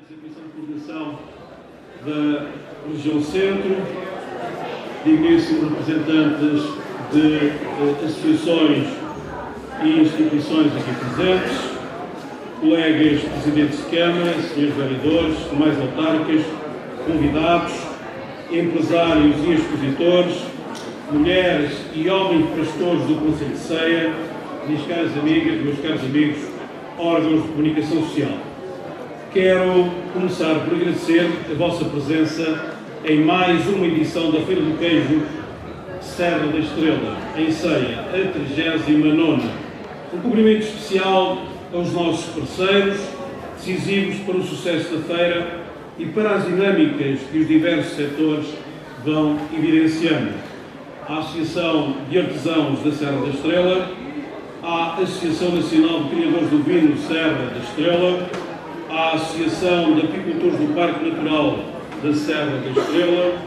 da Comissão de Coordenação da Região Centro, digníssimos representantes de associações e instituições aqui presentes, colegas presidentes de Câmara, senhores vereadores, demais autarcas, convidados, empresários e expositores, mulheres e homens pastores do Conselho de Ceia, minhas caras amigas, meus caros amigos, órgãos de comunicação social. Quero começar por agradecer a vossa presença em mais uma edição da Feira do Queijo Serra da Estrela, em Ceia, a 39ª. Um cumprimento especial aos nossos parceiros, decisivos para o sucesso da feira e para as dinâmicas que os diversos setores vão evidenciando. A Associação de Artesãos da Serra da Estrela, a Associação Nacional de Criadores do Vinho Serra da Estrela, a Associação de Apicultores do Parque Natural da Serra da Estrela,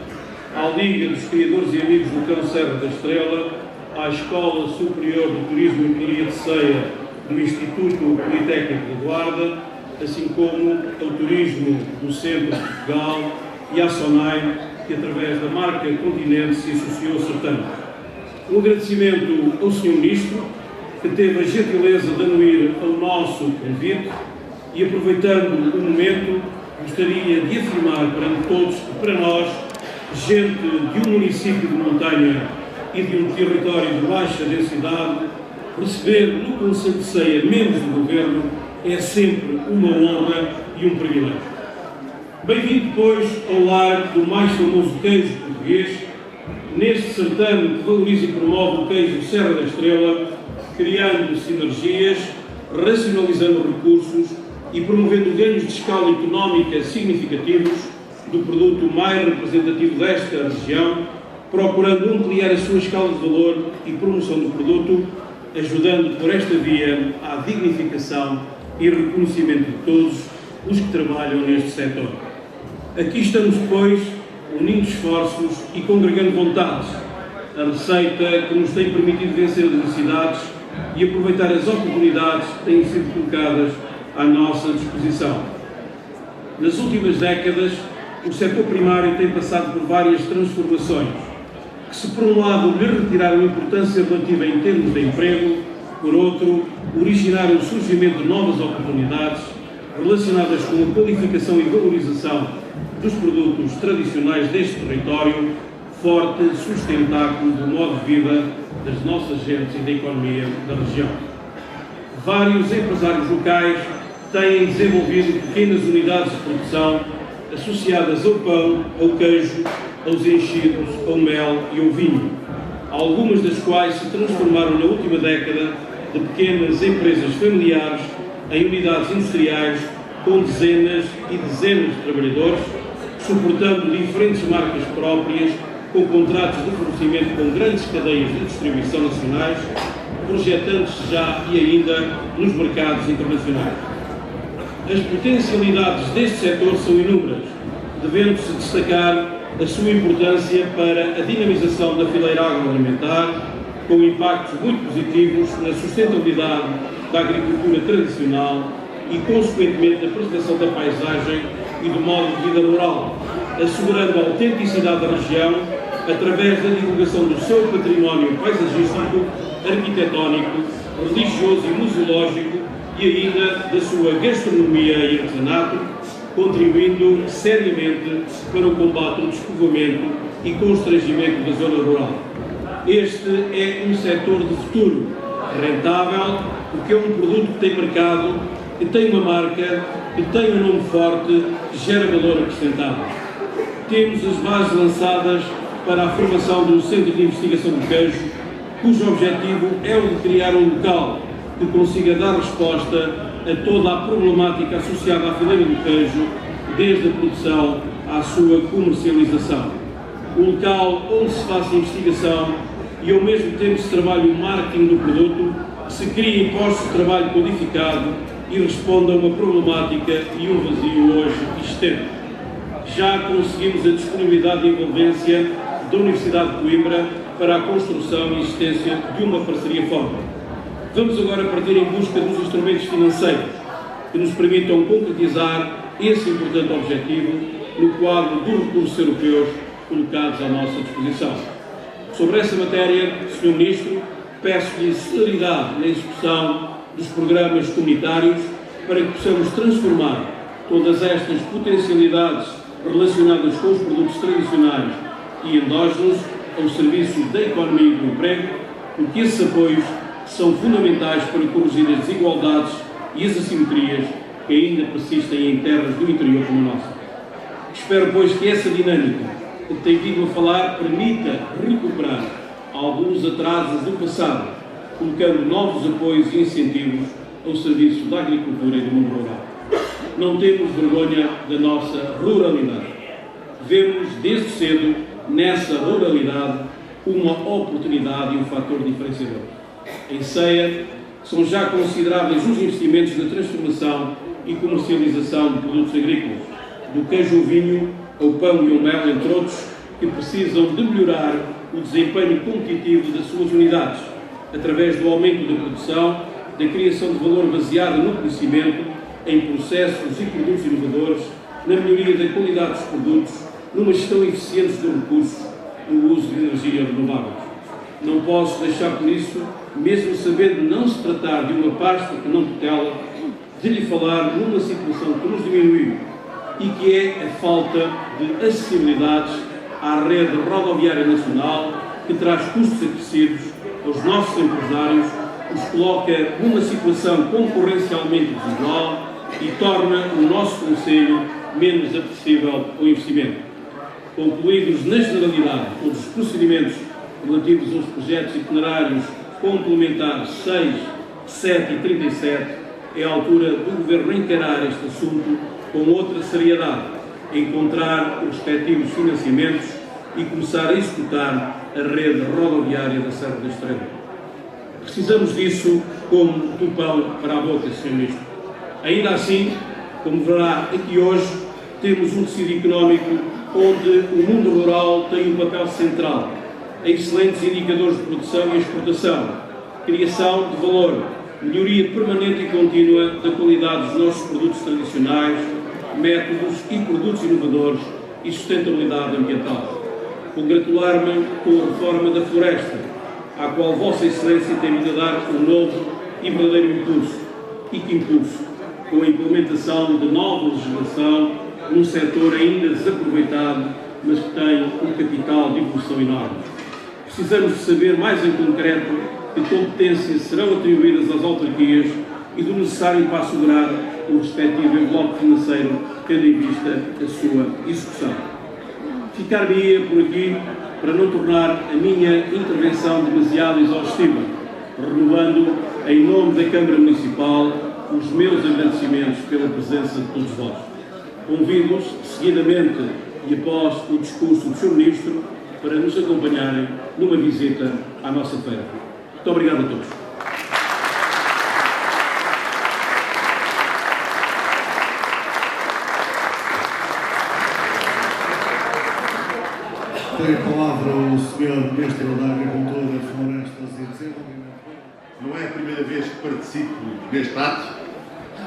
à Liga dos Criadores e Amigos do Cão Serra da Estrela, à Escola Superior de Turismo e Hotelaria de Ceia do Instituto Politécnico de Guarda, assim como ao Turismo do Centro de Portugal e à SONAI, que através da marca Continente se associou ao certame. Um agradecimento ao Sr. Ministro, que teve a gentileza de anuir ao nosso convite e, aproveitando o momento, gostaria de afirmar perante todos que, para nós, gente de um município de montanha e de um território de baixa densidade, receber no Conselho de Ceia membros do Governo é sempre uma honra e um privilégio. Bem-vindo, pois, ao lar do mais famoso queijo português, neste certame que valoriza e promove o queijo Serra da Estrela, criando sinergias, racionalizando recursos e promovendo ganhos de escala económica significativos do produto mais representativo desta região, procurando ampliar a sua escala de valor e promoção do produto, ajudando por esta via à dignificação e reconhecimento de todos os que trabalham neste setor. Aqui estamos, pois, unindo esforços e congregando vontades, a receita que nos tem permitido vencer as adversidades e aproveitar as oportunidades que têm sido colocadas à nossa disposição. Nas últimas décadas, o setor primário tem passado por várias transformações, que se por um lado lhe retiraram importância relativa em termos de emprego, por outro, originaram o surgimento de novas oportunidades relacionadas com a qualificação e valorização dos produtos tradicionais deste território, forte sustentáculo do modo de vida das nossas gentes e da economia da região. Vários empresários locais têm desenvolvido pequenas unidades de produção associadas ao pão, ao queijo, aos enchidos, ao mel e ao vinho, algumas das quais se transformaram na última década de pequenas empresas familiares em unidades industriais com dezenas e dezenas de trabalhadores, suportando diferentes marcas próprias, com contratos de fornecimento com grandes cadeias de distribuição nacionais, projetando-se já e ainda nos mercados internacionais. As potencialidades deste setor são inúmeras, devendo-se destacar a sua importância para a dinamização da fileira agroalimentar, com impactos muito positivos na sustentabilidade da agricultura tradicional e, consequentemente, na preservação da paisagem e do modo de vida rural, assegurando a autenticidade da região através da divulgação do seu património paisagístico, arquitetónico, religioso e museológico e ainda da sua gastronomia e artesanato, contribuindo seriamente para o combate ao despovoamento e constrangimento da zona rural. Este é um setor de futuro, rentável, porque é um produto que tem mercado, que tem uma marca, que tem um nome forte, que gera valor acrescentado. Temos as bases lançadas para a formação do Centro de Investigação do Queijo, cujo objetivo é o de criar um local que consiga dar resposta a toda a problemática associada à fileira do queijo, desde a produção à sua comercialização. Um local onde se faça investigação e ao mesmo tempo se trabalhe o marketing do produto, se criem postos de trabalho qualificado e responda a uma problemática e um vazio hoje existente. Já conseguimos a disponibilidade de envolvência da Universidade de Coimbra para a construção e existência de uma parceria forte. Vamos agora partir em busca dos instrumentos financeiros que nos permitam concretizar esse importante objetivo no quadro dos recursos europeus colocados à nossa disposição. Sobre essa matéria, Sr. Ministro, peço-lhe celeridade na execução dos programas comunitários para que possamos transformar todas estas potencialidades relacionadas com os produtos tradicionais e endógenos ao serviço da economia e do emprego, porque esses apoios são fundamentais para corrigir as desigualdades e as assimetrias que ainda persistem em terras do interior como a nossa. Espero, pois, que essa dinâmica que tenho vindo a falar permita recuperar alguns atrasos do passado, colocando novos apoios e incentivos ao serviço da agricultura e do mundo rural. Não temos vergonha da nossa ruralidade. Vemos desde cedo nessa ruralidade uma oportunidade e um fator diferenciador. Em Ceia, são já consideráveis os investimentos na transformação e comercialização de produtos agrícolas, do queijo ao vinho, ao pão e ao mel, entre outros, que precisam de melhorar o desempenho competitivo das suas unidades, através do aumento da produção, da criação de valor baseada no conhecimento, em processos e produtos inovadores, na melhoria da qualidade dos produtos, numa gestão eficiente dos recursos, no uso de energia renováveis. Não posso deixar por isso, mesmo sabendo não se tratar de uma pasta que não tutela, de lhe falar numa situação que nos diminuiu e que é a falta de acessibilidades à rede rodoviária nacional, que traz custos acrescidos aos nossos empresários, os coloca numa situação concorrencialmente desigual e torna o nosso concelho menos apetecível ao investimento. Concluídos na generalidade todos os procedimentos relativos aos projetos itinerários complementares 6, 7 e 37, é a altura do Governo encarar este assunto com outra seriedade, encontrar os respectivos financiamentos e começar a executar a rede rodoviária da Serra da Estrela. Precisamos disso como do pão para a boca, Sr. Ministro. Ainda assim, como verá aqui hoje, temos um tecido económico onde o mundo rural tem um papel central, excelentes indicadores de produção e exportação, criação de valor, melhoria permanente e contínua da qualidade dos nossos produtos tradicionais, métodos e produtos inovadores e sustentabilidade ambiental. Congratular-me com a reforma da floresta, à qual Vossa Excelência tem vindo a dar um novo e verdadeiro impulso, e que impulso, com a implementação de nova legislação num setor ainda desaproveitado, mas que tem um capital de evolução enorme. Precisamos de saber mais em concreto que competências serão atribuídas às autarquias e do necessário para assegurar o respectivo envelope financeiro, tendo em vista a sua execução. Ficar-me-ia por aqui para não tornar a minha intervenção demasiado exaustiva, renovando, em nome da Câmara Municipal, os meus agradecimentos pela presença de todos vós. Convido-os, seguidamente e após o discurso do Sr. Ministro, para nos acompanharem numa visita à nossa feira. Muito obrigado a todos. Tem a palavra o Sr. Ministro da Agricultura, Florestas e Desenvolvimento. Não é a primeira vez que participo neste ato.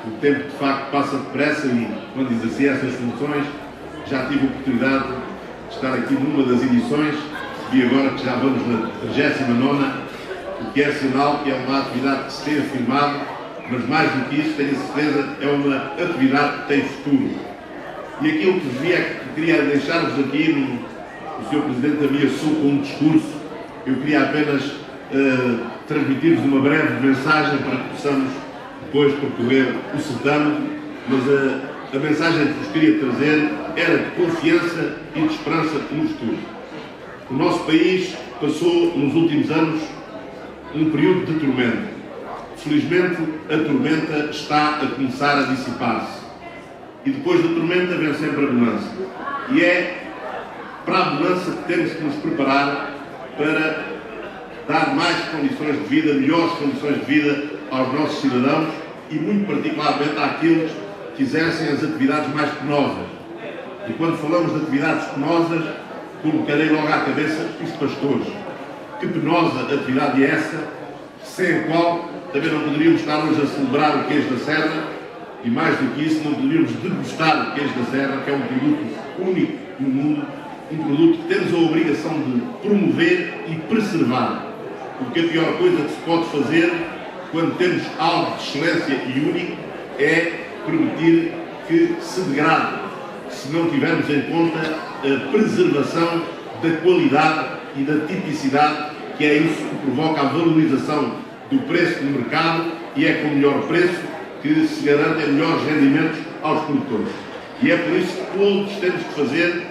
O tempo, de facto, passa depressa e, quando exerci essas funções, já tive a oportunidade de estar aqui numa das edições e agora que já vamos na 39ª, o que é sinal que é uma atividade que se tem afirmado, mas mais do que isso, tenho a certeza, é uma atividade que tem futuro. E aquilo que queria deixar-vos aqui, o Sr. Presidente ameaçou com um discurso, eu queria apenas transmitir-vos uma breve mensagem para que possamos depois percorrer o certame, mas a mensagem que vos queria trazer era de confiança e de esperança no futuro. O nosso país passou nos últimos anos um período de tormenta. Felizmente, a tormenta está a começar a dissipar-se. E depois da tormenta vem sempre a bonança. E é para a bonança que temos que nos preparar para dar mais condições de vida, melhores condições de vida aos nossos cidadãos e muito particularmente àqueles que exercem as atividades mais penosas. E quando falamos de atividades penosas, colocarei logo à cabeça os pastores. Que penosa atividade é essa, sem a qual também não poderíamos estar hoje a celebrar o queijo da Serra, e mais do que isso, não poderíamos degustar o queijo da Serra, que é um produto único no mundo, um produto que temos a obrigação de promover e preservar. Porque a pior coisa que se pode fazer quando temos algo de excelência e único é permitir que se degrade, se não tivermos em conta a preservação da qualidade e da tipicidade, que é isso que provoca a valorização do preço no mercado, e é com o melhor preço que se garantem melhores rendimentos aos produtores. E é por isso que todos temos que fazer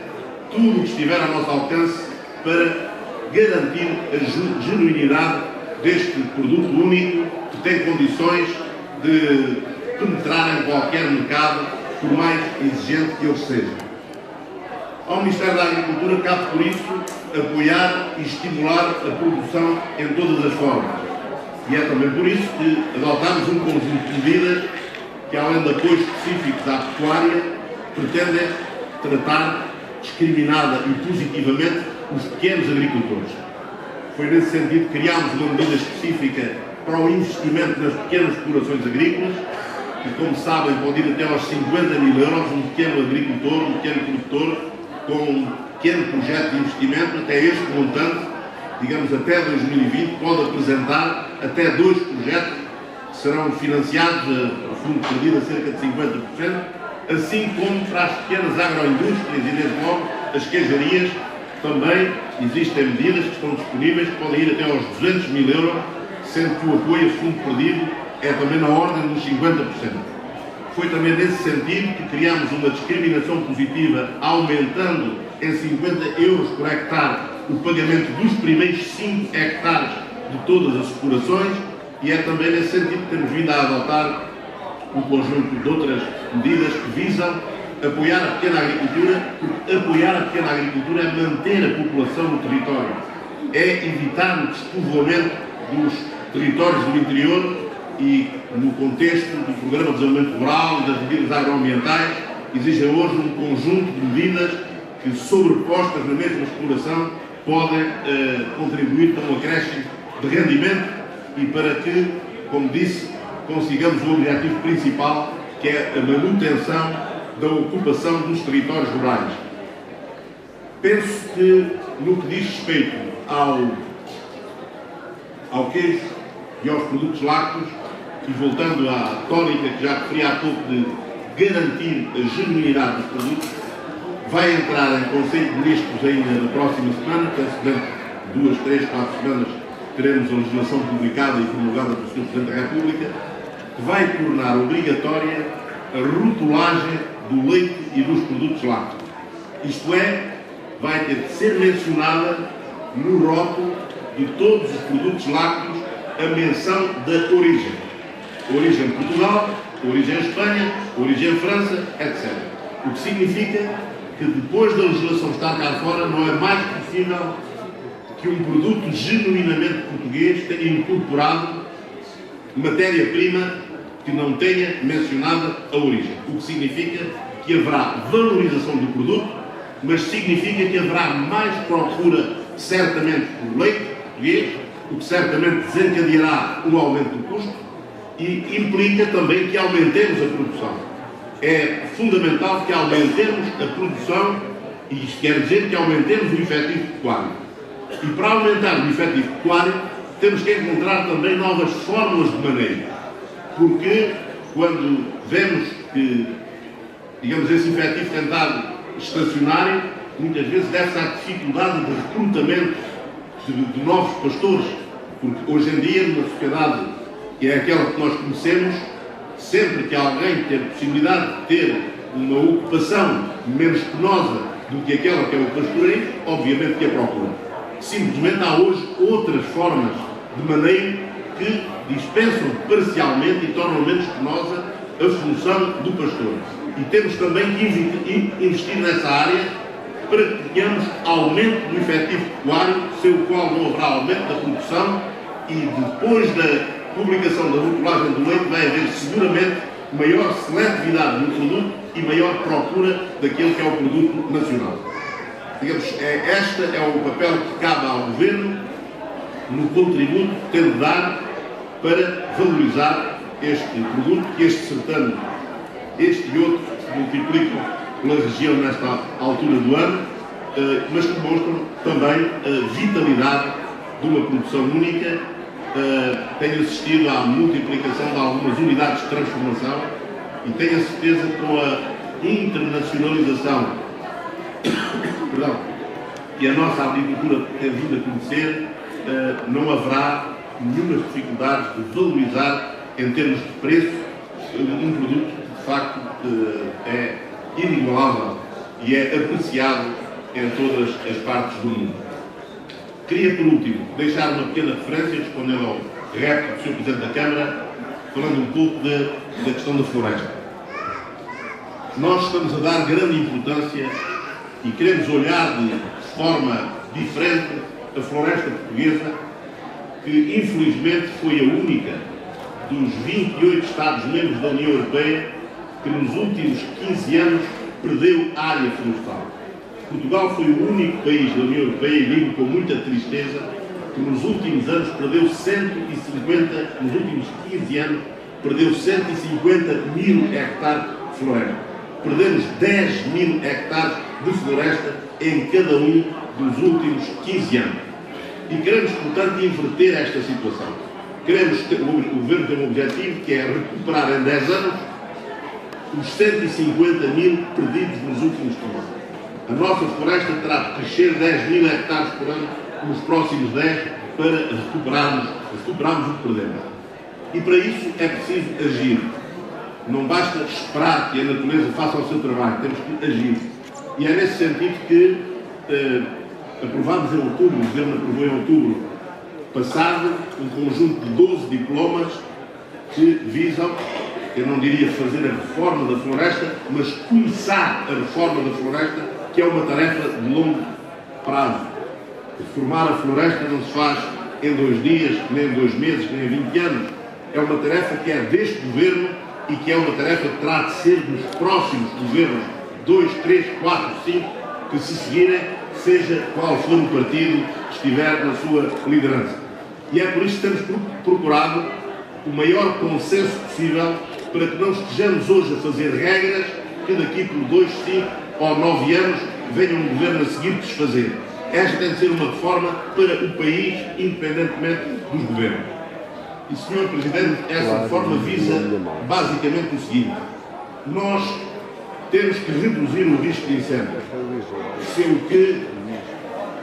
tudo o que estiver ao nosso alcance para garantir a genuinidade deste produto único, que tem condições de penetrar em qualquer mercado, por mais exigente que ele seja. Ao Ministério da Agricultura cabe, por isso, apoiar e estimular a produção em todas as formas. E é também por isso que adotámos um conjunto de medidas que, além de apoios específicos à pecuária, pretendem tratar discriminada e positivamente os pequenos agricultores. Foi nesse sentido que criámos uma medida específica para o investimento nas pequenas explorações agrícolas, que, como sabem, pode ir até aos 50 mil euros, um pequeno agricultor, um pequeno produtor, com um pequeno projeto de investimento, até este montante, digamos até 2020, pode apresentar até 2 projetos que serão financiados, a fundo perdido, a cerca de 50%, assim como para as pequenas agroindústrias e, desde logo, as queijarias. Também existem medidas que estão disponíveis, que podem ir até aos 200 mil euros, sendo que o apoio a fundo perdido é também na ordem dos 50%. Foi também nesse sentido que criámos uma discriminação positiva, aumentando em 50 euros por hectare o pagamento dos primeiros 5 hectares de todas as explorações, e é também nesse sentido que temos vindo a adotar um conjunto de outras medidas que visam apoiar a pequena agricultura, porque apoiar a pequena agricultura é manter a população no território, é evitar o despovoamento dos territórios do interior, e no contexto do Programa de Desenvolvimento Rural e das medidas agroambientais, exigem hoje um conjunto de medidas que, sobrepostas na mesma exploração, podem contribuir para um acréscimo de rendimento e para que, como disse, consigamos o objetivo principal, que é a manutenção da ocupação dos territórios rurais. Penso que, no que diz respeito ao queijo e aos produtos lácteos, e voltando à tónica que já referi há pouco de garantir a genuinidade dos produtos, vai entrar em Conselho de Ministros ainda na próxima semana, penso que dentro de 2, 3, 4 semanas teremos a legislação publicada e promulgada pelo Sr. Presidente da República, que vai tornar obrigatória a rotulagem do leite e dos produtos lácteos. Isto é, vai ter de ser mencionada no rótulo de todos os produtos lácteos a menção da origem. Origem Portugal, origem Espanha, origem França, etc. O que significa que depois da legislação estar cá fora não é mais possível que um produto genuinamente português tenha incorporado matéria-prima que não tenha mencionado a origem. O que significa que haverá valorização do produto, mas significa que haverá mais procura, certamente, por leite português, o que certamente desencadeará um aumento do custo e implica também que aumentemos a produção. É fundamental que aumentemos a produção, e isto quer dizer que aumentemos o efetivo pecuário. E para aumentar o efetivo pecuário, temos que encontrar também novas fórmulas de manejo. Porque quando vemos que, digamos, esse efetivo tem estado estacionário, muitas vezes deve-se à dificuldade de recrutamento de novos pastores, porque hoje em dia, numa sociedade que é aquela que nós conhecemos, sempre que alguém tem a possibilidade de ter uma ocupação menos penosa do que aquela que é o pastoreio, obviamente que a procura. Simplesmente há hoje outras formas de manejo que dispensam parcialmente e tornam menos penosa a função do pastor. E temos também que investir nessa área para que tenhamos aumento do efetivo pecuário, sem o qual não haverá aumento da produção, e depois da publicação da rotulagem do leite vai haver seguramente maior seletividade no produto e maior procura daquele que é o produto nacional. Digamos, este é o papel que cabe ao Governo no contributo que tem de dar para valorizar este produto que este certame este e outros se multiplicam pela região nesta altura do ano, mas que demonstram também a vitalidade de uma produção única. Tenho assistido à multiplicação de algumas unidades de transformação e tenho a certeza que com a internacionalização que a nossa agricultura tem vindo a conhecer, não haverá nenhuma dificuldade de valorizar em termos de preço um produto que de facto é inigualável e é apreciado em todas as partes do mundo. Queria, por último, deixar uma pequena referência, respondendo ao repto do Sr. Presidente da Câmara, falando um pouco da questão da floresta. Nós estamos a dar grande importância e queremos olhar de forma diferente a floresta portuguesa, que infelizmente foi a única dos 28 Estados-membros da União Europeia que nos últimos 15 anos perdeu área florestal. Portugal foi o único país da União Europeia, e digo com muita tristeza, que nos últimos anos perdeu 150, nos últimos 15 anos, perdeu 150 mil hectares de floresta. Perdemos 10 mil hectares de floresta em cada um dos últimos 15 anos. E queremos, portanto, inverter esta situação. O Governo tem um objetivo que é recuperar em 10 anos os 150 mil perdidos nos últimos 15 anos. A nossa floresta terá de crescer 10 mil hectares por ano nos próximos 10 para recuperarmos o que perdemos. E para isso é preciso agir. Não basta esperar que a natureza faça o seu trabalho, temos que agir. E é nesse sentido que aprovámos em outubro, o Governo aprovou em outubro passado, um conjunto de 12 diplomas que visam, eu não diria fazer a reforma da floresta, mas começar a reforma da floresta, que é uma tarefa de longo prazo. Reformar a floresta não se faz em 2 dias, nem em 2 meses, nem em 20 anos. É uma tarefa que é deste Governo e que é uma tarefa que terá de ser dos próximos governos, 2, 3, 4, 5, que se seguirem, seja qual for o partido que estiver na sua liderança. E é por isso que temos procurado o maior consenso possível para que não estejamos hoje a fazer regras que daqui por 2, 5 ou 9 anos venha um governo a seguir desfazer. Esta tem de ser uma reforma para o país, independentemente dos governos. E, Sr. Presidente, essa reforma visa basicamente o seguinte: nós temos que reduzir o risco de incêndio, sem o que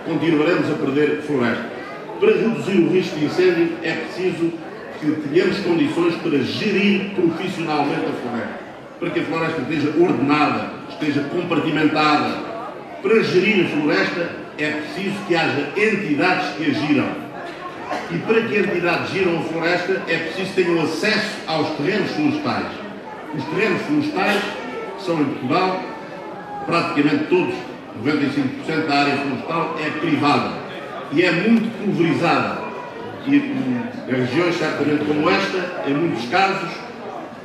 continuaremos a perder floresta. Para reduzir o risco de incêndio é preciso que tenhamos condições para gerir profissionalmente a floresta, para que a floresta esteja ordenada, esteja compartimentada. Para gerir a floresta é preciso que haja entidades que a giram. E para que entidades giram a floresta é preciso que tenham acesso aos terrenos florestais. Os terrenos florestais são em Portugal, praticamente todos, 95% da área florestal é privada e é muito pulverizada. E em regiões certamente como esta, em muitos casos,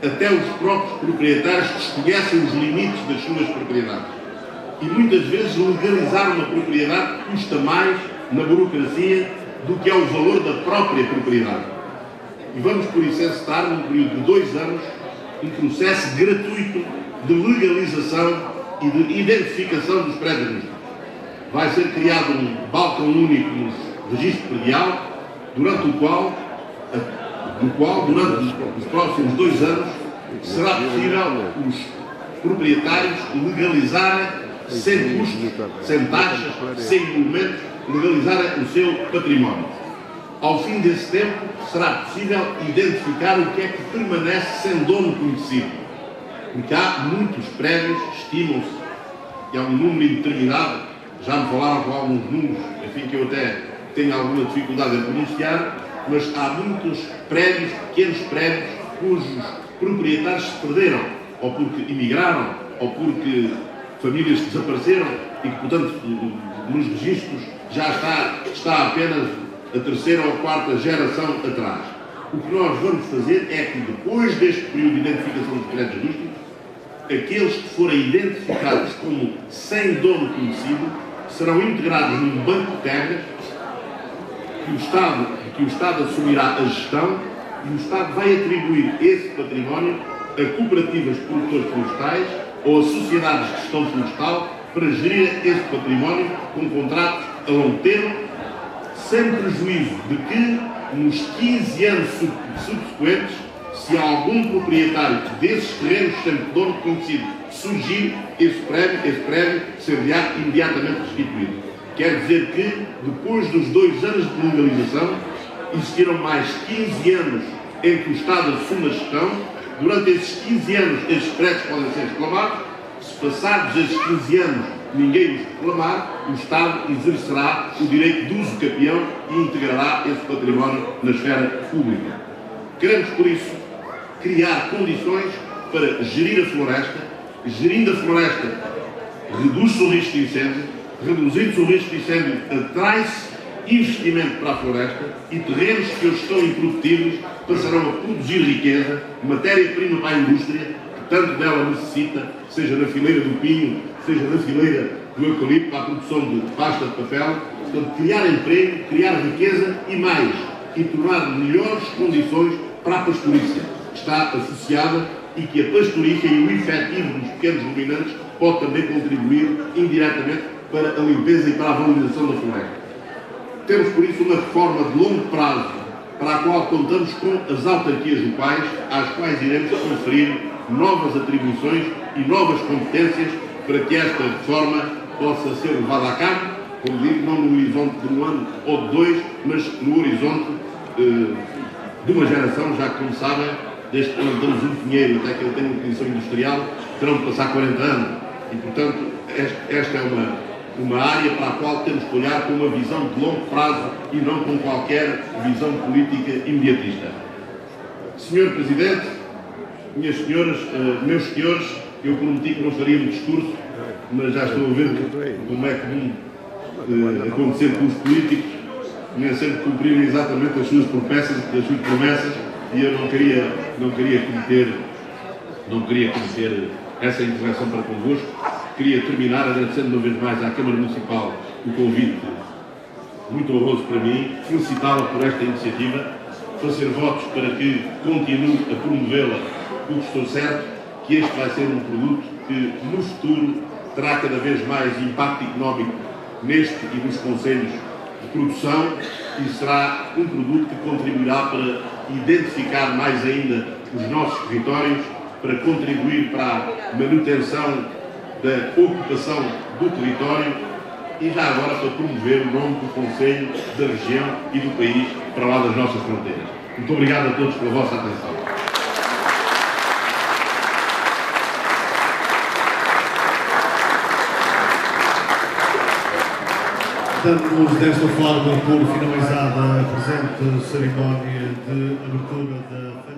até os próprios proprietários desconhecem os limites das suas propriedades. E muitas vezes legalizar uma propriedade custa mais na burocracia do que é o valor da própria propriedade. E vamos, por isso, encetar, num período de 2 anos, um processo gratuito de legalização e de identificação dos prédios rústicos. Vai ser criado um balcão único no registro predial, durante o qual, durante os próximos 2 anos, será possível os proprietários legalizarem, sem custos, sem taxas, sem movimentos, legalizarem o seu património. Ao fim desse tempo, será possível identificar o que é que permanece sem dono conhecido. Porque há muitos prédios, estimam-se, que há um número indeterminado, já me falaram com alguns números, enfim, que eu até tenho alguma dificuldade em pronunciar, mas há muitos prédios, pequenos prédios, cujos proprietários se perderam, ou porque emigraram, ou porque famílias desapareceram e que, portanto, nos registros já está apenas a 3ª ou 4ª geração atrás. O que nós vamos fazer é que, depois deste período de identificação dos prédios rústicos, aqueles que forem identificados como sem dono conhecido serão integrados num banco de terras que o Estado assumirá a gestão, e o Estado vai atribuir esse património a cooperativas de produtores florestais ou a sociedades de gestão florestal para gerir esse património com contratos a longo termo, sem prejuízo de que, nos 15 anos subsequentes, se algum proprietário desses terrenos sem dono conhecido surgir, esse prémio ser-lhe imediatamente restituído. Quer dizer que, depois dos 2 anos de legalização, existiram mais 15 anos em que o Estado assume a gestão. Durante esses 15 anos, esses prédios podem ser reclamados. Se passados esses 15 anos ninguém os reclamar, o Estado exercerá o direito de uso capião e integrará esse património na esfera pública. Queremos, por isso, criar condições para gerir a floresta. Gerindo a floresta, reduz-se o risco de incêndio. Reduzindo-se o risco de incêndio, atrai-se investimento para a floresta e terrenos que hoje estão improdutivos passarão a produzir riqueza, matéria-prima para a indústria, que tanto dela necessita, seja na fileira do pinho, seja na fileira do eucalipto, para a produção de pasta de papel. Portanto, criar emprego, criar riqueza e mais, e tornar melhores condições para a pastorícia, que está associada e que a pastorícia e o efetivo dos pequenos ruminantes pode também contribuir indiretamente para a limpeza e para a valorização da floresta. Temos, por isso, uma reforma de longo prazo, para a qual contamos com as autarquias locais, às quais iremos conferir novas atribuições e novas competências para que esta reforma possa ser levada a cabo, como digo, não no horizonte de 1 ano ou de 2, mas no horizonte de uma geração, já que, como sabem, desde que plantamos um pinheiro até que ele tenha uma condição industrial, terão de passar 40 anos. E, portanto, esta é uma área para a qual temos que olhar com uma visão de longo prazo e não com qualquer visão política imediatista. Senhor Presidente, minhas senhoras, meus senhores, eu prometi que não faria um discurso, mas já estou a ver como é comum acontecer com os políticos, nem sempre cumprirem exatamente as suas promessas, e eu não queria cometer essa intervenção para convosco. Queria terminar agradecendo uma vez mais à Câmara Municipal o convite muito honroso para mim, felicitá-la por esta iniciativa, fazer votos para que continue a promovê-la, o que estou certo, que este vai ser um produto que no futuro terá cada vez mais impacto económico neste e nos concelhos de produção e será um produto que contribuirá para identificar mais ainda os nossos territórios, para contribuir para a manutenção da ocupação do território e já agora para promover o nome do Conselho, da região e do país para lá das nossas fronteiras. Muito obrigado a todos pela vossa atenção. Damos desta forma por finalizada a presente cerimónia de abertura da